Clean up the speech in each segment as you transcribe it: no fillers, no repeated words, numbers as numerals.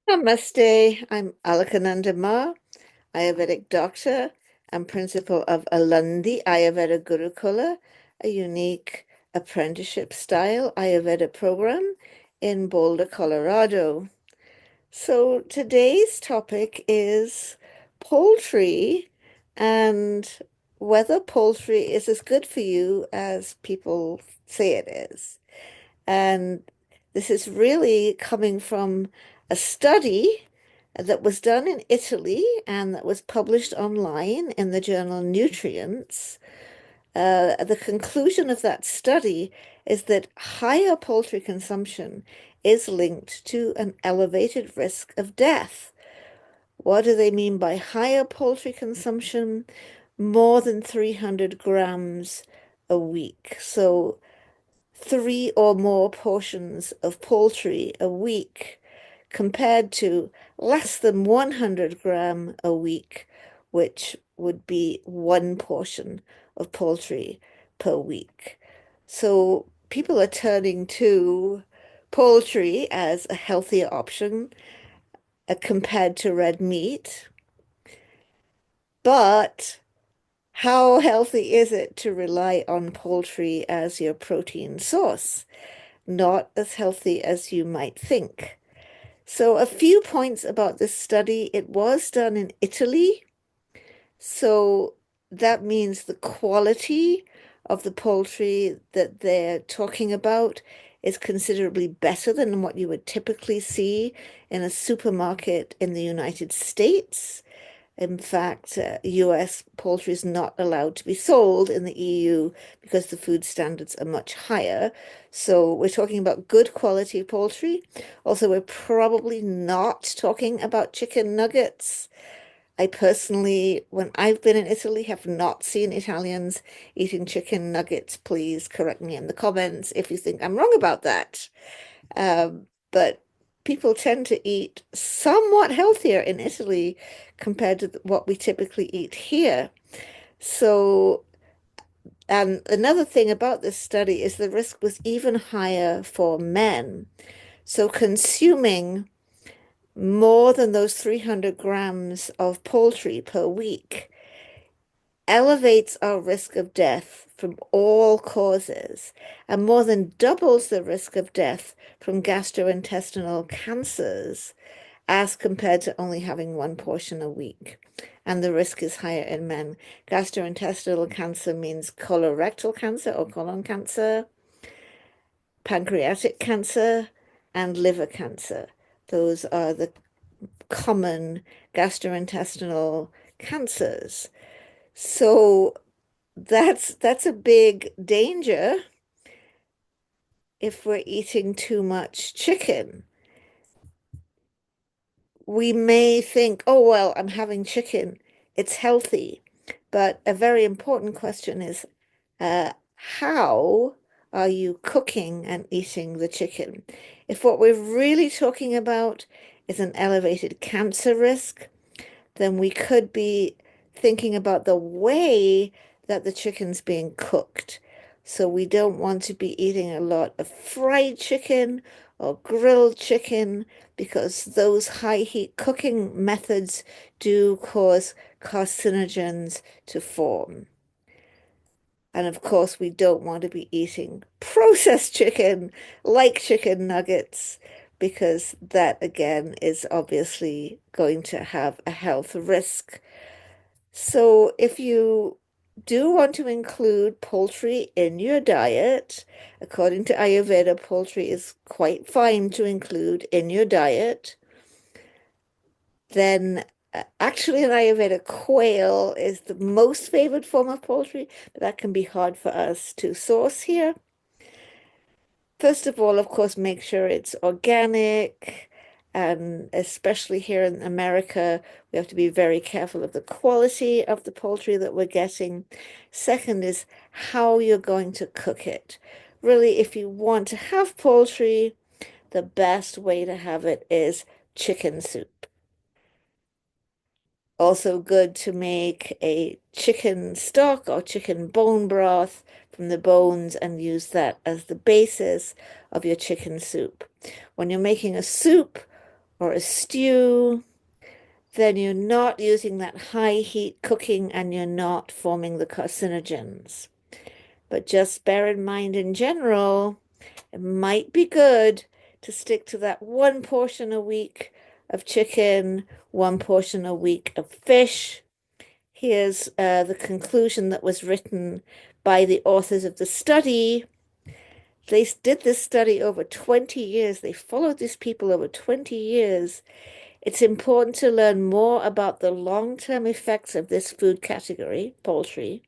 Namaste. I'm Alakananda Ma, Ayurvedic doctor and principal of Alandi Ayurveda Gurukula, a unique apprenticeship style Ayurveda program in Boulder, Colorado. So today's topic is poultry and whether poultry is as good for you as people say it is. And this is really coming from a study that was done in Italy and that was published online in the journal Nutrients. The conclusion of that study is that higher poultry consumption is linked to an elevated risk of death. What do they mean by higher poultry consumption? More than 300 grams a week. So three or more portions of poultry a week compared to less than 100 gram a week, which would be one portion of poultry per week. So people are turning to poultry as a healthier option compared to red meat. But how healthy is it to rely on poultry as your protein source? Not as healthy as you might think. So, a few points about this study. It was done in Italy. So, that means the quality of the poultry that they're talking about is considerably better than what you would typically see in a supermarket in the United States. In fact, US poultry is not allowed to be sold in the EU because the food standards are much higher. So we're talking about good quality poultry. Also, we're probably not talking about chicken nuggets. I personally, when I've been in Italy, have not seen Italians eating chicken nuggets. Please correct me in the comments if you think I'm wrong about that. But people tend to eat somewhat healthier in Italy compared to what we typically eat here. So, and another thing about this study is the risk was even higher for men. So, consuming more than those 300 grams of poultry per week elevates our risk of death from all causes and more than doubles the risk of death from gastrointestinal cancers as compared to only having one portion a week. And the risk is higher in men. Gastrointestinal cancer means colorectal cancer or colon cancer, pancreatic cancer, and liver cancer. Those are the common gastrointestinal cancers. So that's a big danger if we're eating too much chicken. We may think, oh, well, I'm having chicken. It's healthy. But a very important question is, how are you cooking and eating the chicken? If what we're really talking about is an elevated cancer risk, then we could be thinking about the way that the chicken's being cooked. So we don't want to be eating a lot of fried chicken or grilled chicken because those high heat cooking methods do cause carcinogens to form. And of course, we don't want to be eating processed chicken like chicken nuggets because that again is obviously going to have a health risk. So if you do want to include poultry in your diet, according to Ayurveda, poultry is quite fine to include in your diet. Then actually in Ayurveda, quail is the most favored form of poultry, but that can be hard for us to source here. First of all, of course, make sure it's organic. And especially here in America, we have to be very careful of the quality of the poultry that we're getting. Second is how you're going to cook it. Really, if you want to have poultry, the best way to have it is chicken soup. Also good to make a chicken stock or chicken bone broth from the bones and use that as the basis of your chicken soup. When you're making a soup or a stew, then you're not using that high heat cooking and you're not forming the carcinogens. But just bear in mind in general, it might be good to stick to that one portion a week of chicken, one portion a week of fish. Here's the conclusion that was written by the authors of the study. They did this study over 20 years. They followed these people over 20 years. It's important to learn more about the long-term effects of this food category, poultry,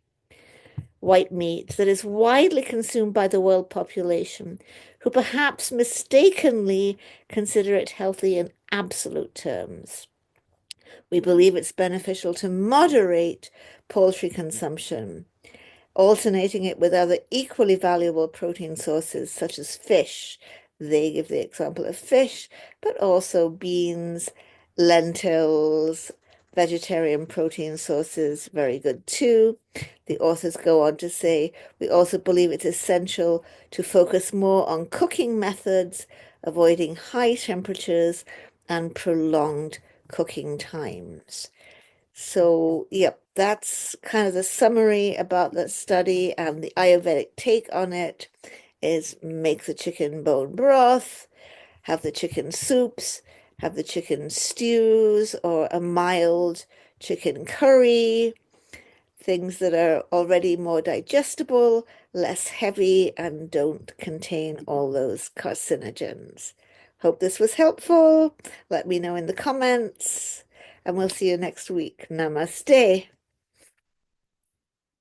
white meat, that is widely consumed by the world population, who perhaps mistakenly consider it healthy in absolute terms. We believe it's beneficial to moderate poultry consumption, alternating it with other equally valuable protein sources such as fish. They give the example of fish, but also beans, lentils, vegetarian protein sources, very good too. The authors go on to say, we also believe it's essential to focus more on cooking methods, avoiding high temperatures and prolonged cooking times. So, yep, that's kind of the summary about the study, and the Ayurvedic take on it is make the chicken bone broth, have the chicken soups, have the chicken stews, or a mild chicken curry, things that are already more digestible, less heavy, and don't contain all those carcinogens. Hope this was helpful. Let me know in the comments, and we'll see you next week. Namaste.